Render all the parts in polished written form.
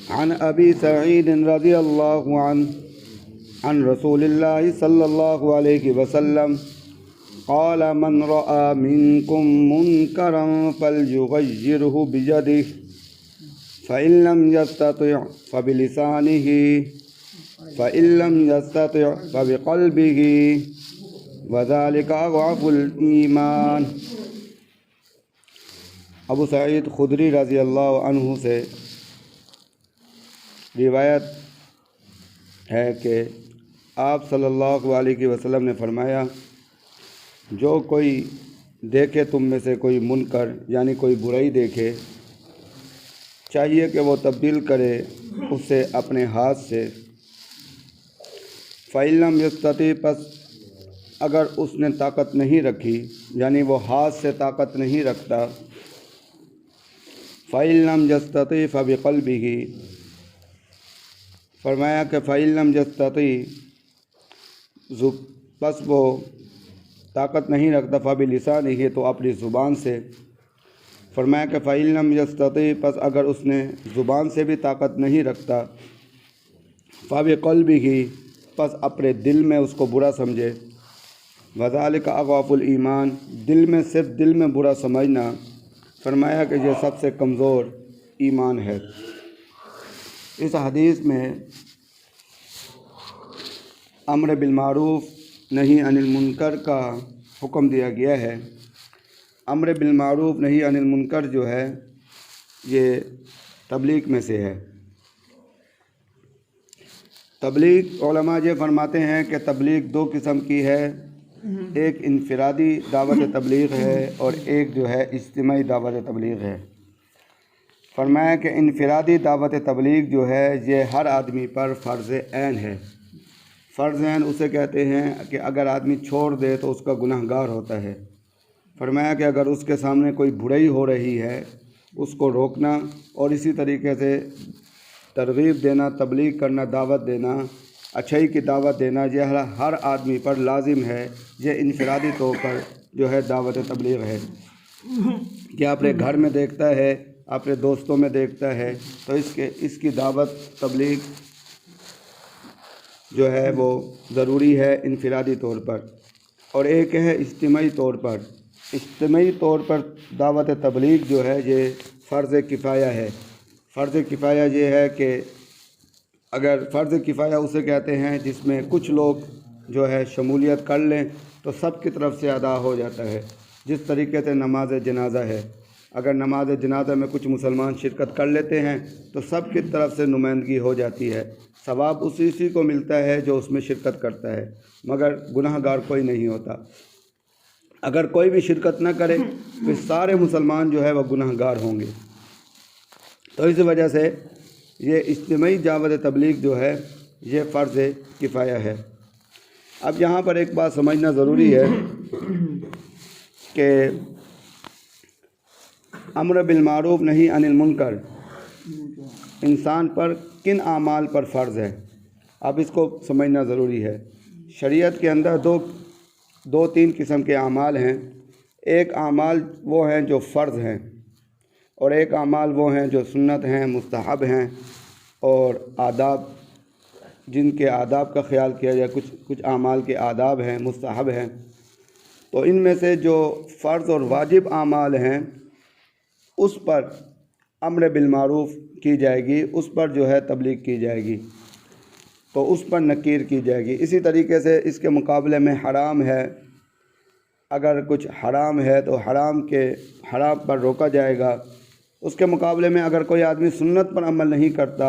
عن ابی سعید رضی اللہ عنہ عن رسول اللہ صلی اللہ علیہ وسلم قال من رأى منكم منكرا فليغيره بيده فإن لم يستطع فبلسانه فإن لم يستطع فبقلبه وذلك أضعف الإيمان۔ ابو سعید خدری رضی اللہ عنہ سے روایت ہے کہ آپ صلی اللہ علیہ وسلم نے فرمایا، جو کوئی دیکھے تم میں سے کوئی منکر یعنی کوئی برائی دیکھے، چاہیے کہ وہ تبدیل کرے اسے اپنے ہاتھ سے۔ فَإِن لَّمْ يَسْتَطِعْ، پس اگر اس نے طاقت نہیں رکھی یعنی وہ ہاتھ سے طاقت نہیں رکھتا، فَإِن لَّمْ يَسْتَطِعْ فَبِقَلْبِهِ، فرمایا کہ فَإِن لَّمْ يَسْتَطِعْ، پس وہ طاقت نہیں رکھتا، فَبِلِسَانِهِ، تو اپنی زبان سے۔ فرمایا کہ فَإِن لَّمْ يَسْتَطِعْ، پس اگر اس نے زبان سے بھی طاقت نہیں رکھتا، فَبِقَلْبِهِ، پس اپنے دل میں اس کو برا سمجھے۔ وَذَلِكَ أَضْعَفُ الْإِيمَانِ، دل میں صرف دل میں برا سمجھنا، فرمایا کہ یہ سب سے کمزور ایمان ہے۔ اس حدیث میں امر بالمعروف نہی عن المنکر کا حکم دیا گیا ہے۔ امر بالمعروف نہی عن المنکر جو ہے یہ تبلیغ میں سے ہے۔ تبلیغ، علماء یہ فرماتے ہیں کہ تبلیغ دو قسم کی ہے، ایک انفرادی دعوت تبلیغ ہے اور ایک جو ہے اجتماعی دعوت تبلیغ ہے۔ فرمایا کہ انفرادی دعوت تبلیغ جو ہے یہ ہر آدمی پر فرض عین ہے۔ فرض عین اسے کہتے ہیں کہ اگر آدمی چھوڑ دے تو اس کا گناہ گار ہوتا ہے۔ فرمایا کہ اگر اس کے سامنے کوئی برائی ہو رہی ہے اس کو روکنا اور اسی طریقے سے ترغیب دینا، تبلیغ کرنا، دعوت دینا، اچھائی کی دعوت دینا، یہ ہر آدمی پر لازم ہے۔ یہ انفرادی طور پر جو ہے دعوت تبلیغ ہے کہ اپنے گھر میں دیکھتا ہے، اپنے دوستوں میں دیکھتا ہے تو اس کی دعوت تبلیغ جو ہے وہ ضروری ہے انفرادی طور پر۔ اور ایک ہے اجتماعی طور پر۔ اجتماعی طور پر دعوت تبلیغ جو ہے یہ فرض کفایہ ہے۔ فرض کفایہ یہ ہے کہ اگر فرض کفایہ اسے کہتے ہیں جس میں کچھ لوگ جو ہے شمولیت کر لیں تو سب کی طرف سے ادا ہو جاتا ہے۔ جس طریقے سے نماز جنازہ ہے، اگر نماز جنازہ میں کچھ مسلمان شرکت کر لیتے ہیں تو سب کی طرف سے نمائندگی ہو جاتی ہے، ثواب اسی کو ملتا ہے جو اس میں شرکت کرتا ہے، مگر گناہ گار کوئی نہیں ہوتا۔ اگر کوئی بھی شرکت نہ کرے تو سارے مسلمان جو ہے وہ گناہ گار ہوں گے۔ تو اس وجہ سے یہ اجتماعی دعوت تبلیغ جو ہے یہ فرض کفایہ ہے۔ اب یہاں پر ایک بات سمجھنا ضروری ہے کہ امر بالمعروف نہی عن المنکر انسان پر کن اعمال پر فرض ہے، اب اس کو سمجھنا ضروری ہے۔ شریعت کے اندر دو تین قسم کے اعمال ہیں۔ ایک اعمال وہ ہیں جو فرض ہیں اور ایک اعمال وہ ہیں جو سنت ہیں، مستحب ہیں اور آداب، جن کے آداب کا خیال کیا جائے۔ کچھ اعمال کے آداب ہیں، مستحب ہیں۔ تو ان میں سے جو فرض اور واجب اعمال ہیں اس پر امر بالمعروف کی جائے گی، اس پر جو ہے تبلیغ کی جائے گی، تو اس پر نکیر کی جائے گی۔ اسی طریقے سے اس کے مقابلے میں حرام ہے، اگر کچھ حرام ہے تو حرام پر روکا جائے گا۔ اس کے مقابلے میں اگر کوئی آدمی سنت پر عمل نہیں کرتا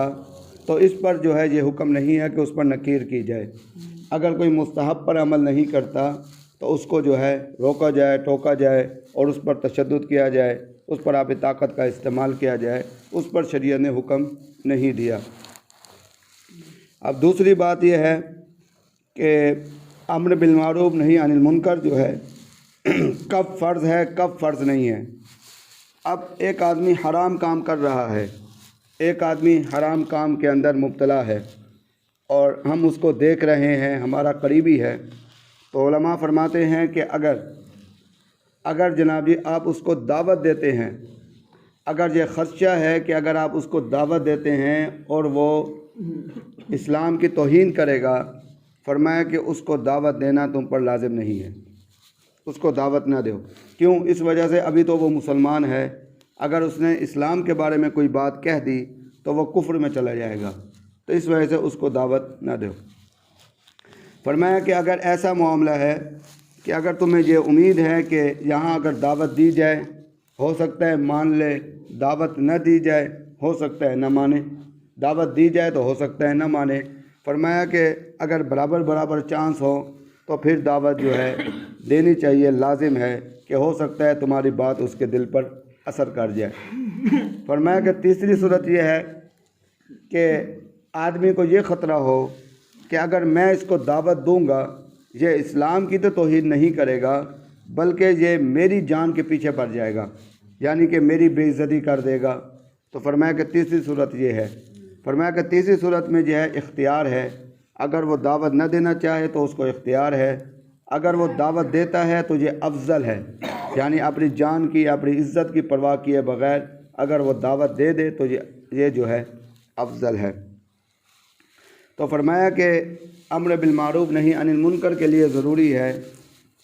تو اس پر جو ہے یہ حکم نہیں ہے کہ اس پر نکیر کی جائے۔ اگر کوئی مستحب پر عمل نہیں کرتا تو اس کو جو ہے روکا جائے، ٹوکا جائے اور اس پر تشدد کیا جائے، اس پر آپ طاقت کا استعمال کیا جائے، اس پر شریعت نے حکم نہیں دیا۔ اب دوسری بات یہ ہے کہ امر بالمعروف نہی عن المنکر جو ہے کب فرض ہے کب فرض نہیں ہے۔ اب ایک آدمی حرام کام کر رہا ہے، ایک آدمی حرام کام کے اندر مبتلا ہے اور ہم اس کو دیکھ رہے ہیں، ہمارا قریبی ہے، تو علماء فرماتے ہیں کہ اگر جناب آپ اس کو دعوت دیتے ہیں اگر یہ خدشہ ہے کہ اگر آپ اس کو دعوت دیتے ہیں اور وہ اسلام کی توہین کرے گا، فرمایا کہ اس کو دعوت دینا تم پر لازم نہیں ہے، اس کو دعوت نہ دو۔ کیوں؟ اس وجہ سے ابھی تو وہ مسلمان ہے، اگر اس نے اسلام کے بارے میں کوئی بات کہہ دی تو وہ کفر میں چلا جائے گا، تو اس وجہ سے اس کو دعوت نہ دو۔ فرمایا کہ اگر ایسا معاملہ ہے کہ اگر تمہیں یہ امید ہے کہ یہاں اگر دعوت دی جائے ہو سکتا ہے مان لے، دعوت نہ دی جائے ہو سکتا ہے نہ مانے، دعوت دی جائے تو ہو سکتا ہے نہ مانے، فرمایا کہ اگر برابر برابر چانس ہو تو پھر دعوت جو ہے دینی چاہیے، لازم ہے کہ ہو سکتا ہے تمہاری بات اس کے دل پر اثر کر جائے۔ فرمایا کہ تیسری صورت یہ ہے کہ آدمی کو یہ خطرہ ہو کہ اگر میں اس کو دعوت دوں گا، یہ اسلام کی تو توہین نہیں کرے گا بلکہ یہ میری جان کے پیچھے پڑ جائے گا، یعنی کہ میری بے عزتی کر دے گا۔ تو فرمایا کہ تیسری صورت یہ ہے۔ فرمایا کہ تیسری صورت میں جو ہے اختیار ہے، اگر وہ دعوت نہ دینا چاہے تو اس کو اختیار ہے، اگر وہ دعوت دیتا ہے تو یہ افضل ہے، یعنی اپنی جان کی اپنی عزت کی پرواہ کیے بغیر اگر وہ دعوت دے دے تو یہ جو ہے افضل ہے۔ تو فرمایا کہ امر بالمعروف نہی عن المنکر کے لیے ضروری ہے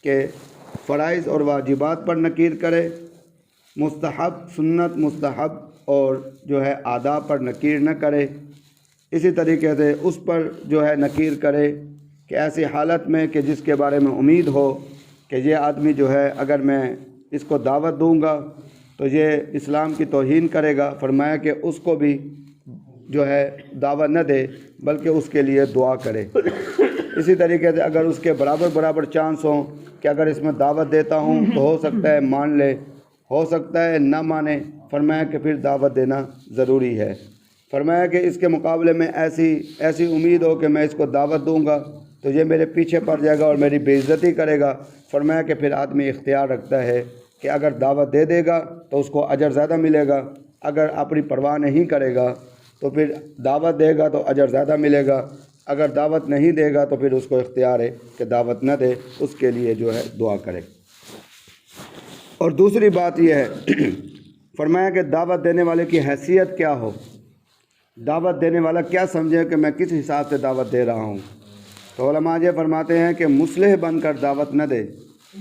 کہ فرائض اور واجبات پر نکیر کرے، مستحب سنت مستحب اور جو ہے آداب پر نکیر نہ کرے، اسی طریقے سے اس پر جو ہے نکیر کرے کہ ایسی حالت میں کہ جس کے بارے میں امید ہو کہ یہ آدمی جو ہے اگر میں اس کو دعوت دوں گا تو یہ اسلام کی توہین کرے گا، فرمایا کہ اس کو بھی جو ہے دعوت نہ دے بلکہ اس کے لیے دعا کرے۔ اسی طریقے سے اگر اس کے برابر برابر چانس ہوں کہ اگر اس میں دعوت دیتا ہوں تو ہو سکتا ہے مان لے، ہو سکتا ہے نہ مانے، فرمایا کہ پھر دعوت دینا ضروری ہے۔ فرمایا کہ اس کے مقابلے میں ایسی امید ہو کہ میں اس کو دعوت دوں گا تو یہ میرے پیچھے پڑ جائے گا اور میری بے عزتی کرے گا، فرمایا کہ پھر آدمی اختیار رکھتا ہے کہ اگر دعوت دے دے گا تو اس کو اجر زیادہ ملے گا، اگر اپنی پرواہ نہیں کرے گا تو پھر دعوت دے گا تو اجر زیادہ ملے گا، اگر دعوت نہیں دے گا تو پھر اس کو اختیار ہے کہ دعوت نہ دے، اس کے لیے جو ہے دعا کرے۔ اور دوسری بات یہ ہے فرمایا کہ دعوت دینے والے کی حیثیت کیا ہو، دعوت دینے والا کیا سمجھے کہ میں کس حساب سے دعوت دے رہا ہوں۔ تو علماء یہ فرماتے ہیں کہ مصلح بن کر دعوت نہ دے،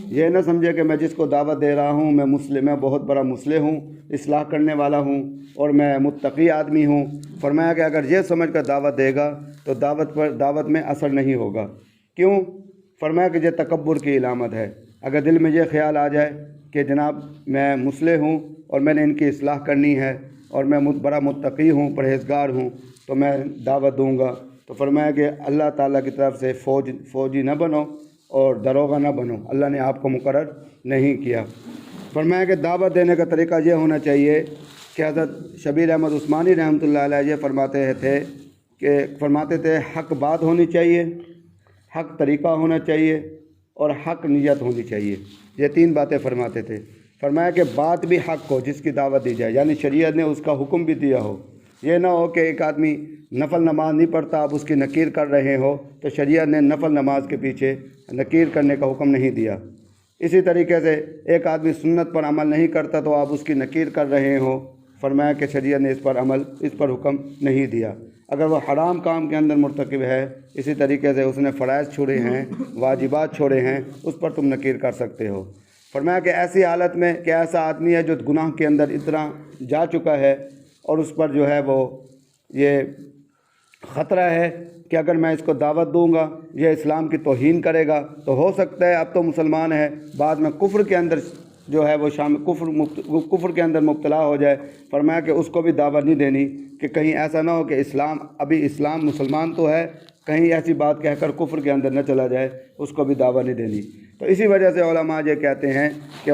یہ نہ سمجھے کہ میں جس کو دعوت دے رہا ہوں میں بہت بڑا مصلح ہوں، اصلاح کرنے والا ہوں اور میں متقی آدمی ہوں۔ فرمایا کہ اگر یہ سمجھ کر دعوت دے گا تو دعوت میں اثر نہیں ہوگا۔ کیوں؟ فرمایا کہ یہ تکبر کی علامت ہے۔ اگر دل میں یہ خیال آ جائے کہ جناب میں مصلح ہوں اور میں نے ان کی اصلاح کرنی ہے اور میں بڑا متقی ہوں، پرہیزگار ہوں، تو میں دعوت دوں گا، تو فرمایا کہ اللہ تعالیٰ کی طرف سے فوجی نہ بنو اور داروغہ نہ بنو، اللہ نے آپ کو مقرر نہیں کیا۔ فرمایا کہ دعوت دینے کا طریقہ یہ ہونا چاہیے کہ حضرت شبیر احمد عثمانی رحمۃ اللہ علیہ یہ فرماتے تھے حق بات ہونی چاہیے، حق طریقہ ہونا چاہیے اور حق نیت ہونی چاہیے، یہ تین باتیں فرماتے تھے۔ فرمایا کہ بات بھی حق ہو جس کی دعوت دی جائے، یعنی شریعت نے اس کا حکم بھی دیا ہو، یہ نہ ہو کہ ایک آدمی نفل نماز نہیں پڑھتا آپ اس کی نکیر کر رہے ہو، تو شریعت نے نفل نماز کے پیچھے نکیر کرنے کا حکم نہیں دیا۔ اسی طریقے سے ایک آدمی سنت پر عمل نہیں کرتا تو آپ اس کی نکیر کر رہے ہو، فرمایا کہ شریعت نے اس پر حکم نہیں دیا۔ اگر وہ حرام کام کے اندر مرتکب ہے، اسی طریقے سے اس نے فرائض چھوڑے ہیں، واجبات چھوڑے ہیں، اس پر تم نکیر کر سکتے ہو۔ فرمایا کہ ایسی حالت میں کہ ایسا آدمی ہے جو گناہ کے اندر اتنا جا چکا ہے اور اس پر جو ہے وہ یہ خطرہ ہے کہ اگر میں اس کو دعوت دوں گا یہ اسلام کی توہین کرے گا، تو ہو سکتا ہے اب تو مسلمان ہے بعد میں کفر کے اندر جو ہے وہ کفر کے اندر مبتلا ہو جائے۔ فرمایا کہ اس کو بھی دعوت نہیں دینی کہ کہیں ایسا نہ ہو کہ اسلام مسلمان تو ہے، کہیں ایسی بات کہہ کر کفر کے اندر نہ چلا جائے، اس کو بھی دعوت نہیں دینی۔ تو اسی وجہ سے علماء یہ کہتے ہیں کہ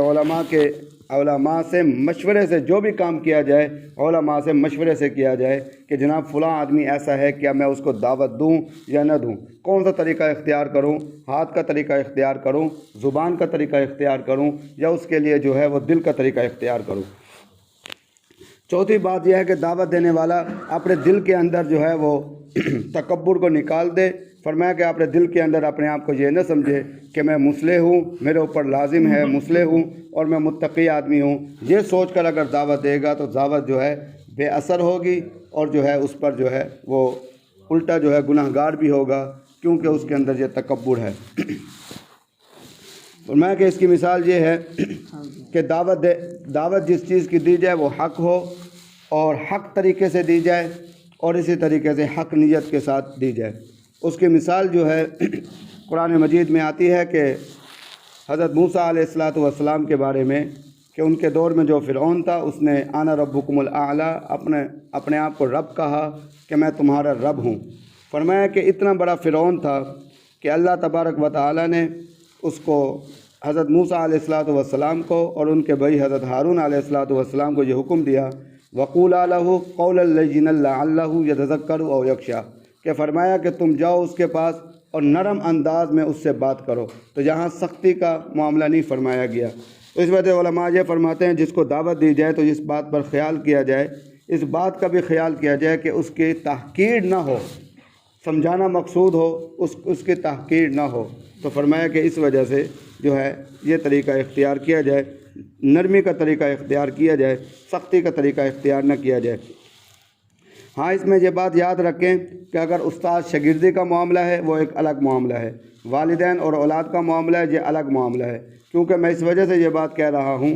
علماء سے مشورے سے جو بھی کام کیا جائے علماء سے مشورے سے کیا جائے کہ جناب فلاں آدمی ایسا ہے، کیا میں اس کو دعوت دوں یا نہ دوں، کون سا طریقہ اختیار کروں، ہاتھ کا طریقہ اختیار کروں، زبان کا طریقہ اختیار کروں یا اس کے لیے جو ہے وہ دل کا طریقہ اختیار کروں۔ چوتھی بات یہ ہے کہ دعوت دینے والا اپنے دل کے اندر جو ہے وہ تکبر کو نکال دے۔ فرمایا کہ آپ نے دل کے اندر اپنے آپ کو یہ نہ سمجھے کہ میں مصلح ہوں، میرے اوپر لازم ہے، مصلح ہوں اور میں متقی آدمی ہوں۔ یہ سوچ کر اگر دعوت دے گا تو دعوت جو ہے بے اثر ہوگی اور جو ہے اس پر جو ہے وہ الٹا جو ہے گناہ گار بھی ہوگا، کیونکہ اس کے اندر یہ تکبر ہے۔ فرمایا کہ اس کی مثال یہ ہے کہ دعوت جس چیز کی دی جائے وہ حق ہو اور حق طریقے سے دی جائے اور اسی طریقے سے حق نیت کے ساتھ دی جائے۔ اس کی مثال جو ہے قرآن مجید میں آتی ہے کہ حضرت موسیٰ علیہ السلام کے بارے میں کہ ان کے دور میں جو فرعون تھا اس نے انا ربکم الاعلیٰ اپنے آپ کو رب کہا کہ میں تمہارا رب ہوں۔ فرمایا کہ اتنا بڑا فرعون تھا کہ اللہ تبارک و تعالیٰ نے اس کو حضرت موسیٰ علیہ السلام کو اور ان کے بھائی حضرت ہارون علیہ السلام کو یہ حکم دیا وَقُولَا لَهُ قَوْلًا لَّيِّنًا لَّعَلَّهُ يَتَذَكَّرُ أَوْ يَخْشَىٰ کہ فرمایا کہ تم جاؤ اس کے پاس اور نرم انداز میں اس سے بات کرو۔ تو یہاں سختی کا معاملہ نہیں فرمایا گیا۔ تو اس وجہ علماء یہ فرماتے ہیں جس کو دعوت دی جائے تو اس بات پر خیال کیا جائے، اس بات کا بھی خیال کیا جائے کہ اس کی تحقیر نہ ہو، سمجھانا مقصود ہو، اس کی تحقیر نہ ہو۔ تو فرمایا کہ اس وجہ سے جو ہے یہ طریقہ اختیار کیا جائے، نرمی کا طریقہ اختیار کیا جائے، سختی کا طریقہ اختیار نہ کیا جائے۔ ہاں اس میں یہ بات یاد رکھیں کہ اگر استاد شاگردی کا معاملہ ہے وہ ایک الگ معاملہ ہے، والدین اور اولاد کا معاملہ ہے یہ الگ معاملہ ہے۔ کیونکہ میں اس وجہ سے یہ بات کہہ رہا ہوں،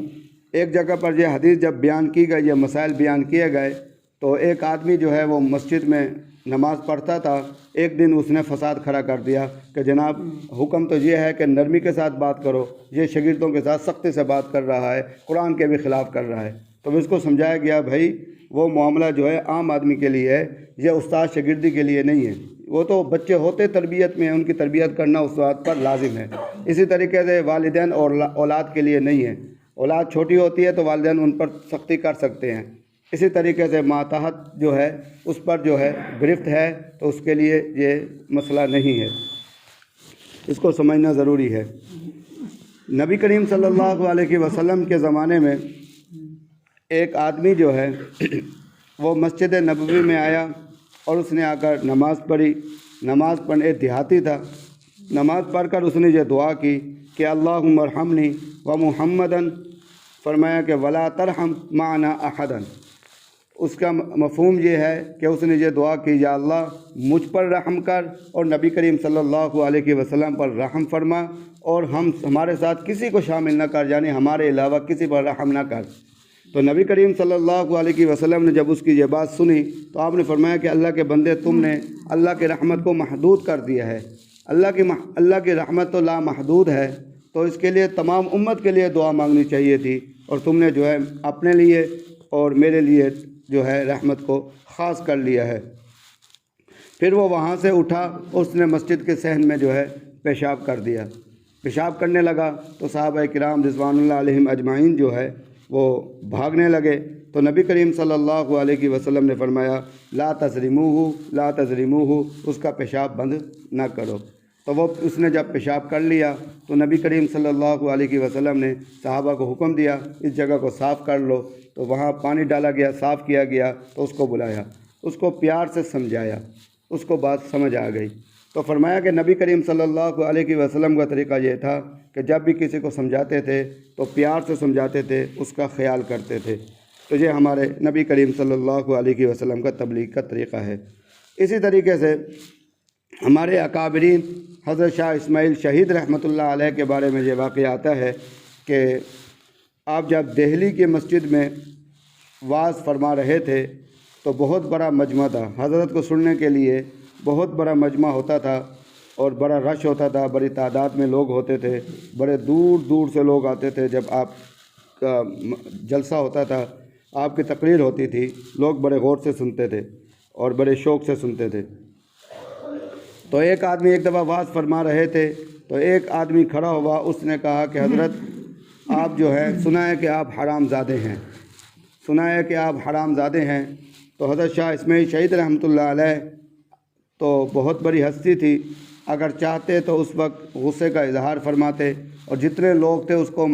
ایک جگہ پر یہ حدیث جب بیان کی گئی، یہ مسائل بیان کیے گئے تو ایک آدمی جو ہے وہ مسجد میں نماز پڑھتا تھا، ایک دن اس نے فساد کھڑا کر دیا کہ جناب حکم تو یہ ہے کہ نرمی کے ساتھ بات کرو، یہ شاگردوں کے ساتھ سختی سے بات کر رہا ہے، قرآن کے بھی خلاف کر رہا ہے۔ تو اس کو سمجھایا گیا بھائی وہ معاملہ جو ہے عام آدمی کے لیے ہے، یہ استاد شاگردی کے لیے نہیں ہے۔ وہ تو بچے ہوتے تربیت میں، ان کی تربیت کرنا استاد پر لازم ہے۔ اسی طریقے سے والدین اور اولاد کے لیے نہیں ہے۔ اولاد چھوٹی ہوتی ہے تو والدین ان پر سختی کر سکتے ہیں، اسی طریقے سے ماتحت جو ہے اس پر جو ہے گرفت ہے تو اس کے لیے یہ مسئلہ نہیں ہے، اس کو سمجھنا ضروری ہے۔ نبی کریم صلی اللہ علیہ وسلم کے زمانے میں ایک آدمی جو ہے وہ مسجد نبوی میں آیا اور اس نے آ کر نماز پڑھی۔ نماز پڑھنے دیہاتی تھا، نماز پڑھ کر اس نے یہ دعا کی کہ اللہم ارحمنی و محمدن، فرمایا کہ ولا ترحم معنا احدن۔ اس کا مفہوم یہ ہے کہ اس نے یہ دعا کی یا اللہ مجھ پر رحم کر اور نبی کریم صلی اللہ علیہ وسلم پر رحم فرما اور ہمارے ساتھ کسی کو شامل نہ کر، یعنی ہمارے علاوہ کسی پر رحم نہ کر۔ تو نبی کریم صلی اللہ علیہ وسلم نے جب اس کی یہ بات سنی تو آپ نے فرمایا کہ اللہ کے بندے تم نے اللہ کی رحمت کو محدود کر دیا ہے۔ اللہ کی رحمت تو لامحدود ہے، تو اس کے لیے تمام امت کے لیے دعا مانگنی چاہیے تھی، اور تم نے جو ہے اپنے لیے اور میرے لیے جو ہے رحمت کو خاص کر لیا ہے۔ پھر وہ وہاں سے اٹھا، اس نے مسجد کے صحن میں جو ہے پیشاب کر دیا۔ پیشاب کرنے لگا تو صحابہ کرام رضوان اللہ علیہم اجمعین جو ہے وہ بھاگنے لگے۔ تو نبی کریم صلی اللہ علیہ وسلم نے فرمایا لا تظلموہ لا تظلموہ، اس کا پیشاب بند نہ کرو۔ تو اس نے جب پیشاب کر لیا تو نبی کریم صلی اللہ علیہ وسلم نے صحابہ کو حکم دیا اس جگہ کو صاف کر لو۔ تو وہاں پانی ڈالا گیا، صاف کیا گیا، تو اس کو بلایا، اس کو پیار سے سمجھایا، اس کو بات سمجھ آ گئی۔ تو فرمایا کہ نبی کریم صلی اللہ علیہ وسلم کا طریقہ یہ تھا کہ جب بھی کسی کو سمجھاتے تھے تو پیار سے سمجھاتے تھے، اس کا خیال کرتے تھے۔ تو یہ ہمارے نبی کریم صلی اللہ علیہ وسلم کا تبلیغ کا طریقہ ہے۔ اسی طریقے سے ہمارے اکابرین حضرت شاہ اسماعیل شہید رحمۃ اللہ علیہ کے بارے میں یہ واقعہ آتا ہے کہ آپ جب دہلی کی مسجد میں وعظ فرما رہے تھے تو بہت بڑا مجمع تھا، حضرت کو سننے کے لیے بہت بڑا مجمع ہوتا تھا اور بڑا رش ہوتا تھا، بڑی تعداد میں لوگ ہوتے تھے، بڑے دور دور سے لوگ آتے تھے۔ جب آپ کا جلسہ ہوتا تھا، آپ کی تقریر ہوتی تھی، لوگ بڑے غور سے سنتے تھے اور بڑے شوق سے سنتے تھے۔ تو ایک آدمی ایک دفعہ وعظ فرما رہے تھے تو ایک آدمی کھڑا ہوا، اس نے کہا کہ حضرت آپ جو ہے سنا ہے کہ آپ حرام زادے ہیں، سنا ہے کہ آپ حرام زادے ہیں۔ تو حضرت شاہ اسماعیل شہید رحمۃ اللہ علیہ تو بہت بڑی ہستی تھی، اگر چاہتے تو اس وقت غصے کا اظہار فرماتے اور جتنے لوگ تھے اس کو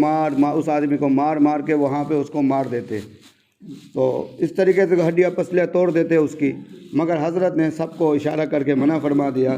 اس آدمی کو مار کے وہاں پہ اس کو مار دیتے، تو اس طریقے سے ہڈیاں پسلیاں توڑ دیتے اس کی، مگر حضرت نے سب کو اشارہ کر کے منع فرما دیا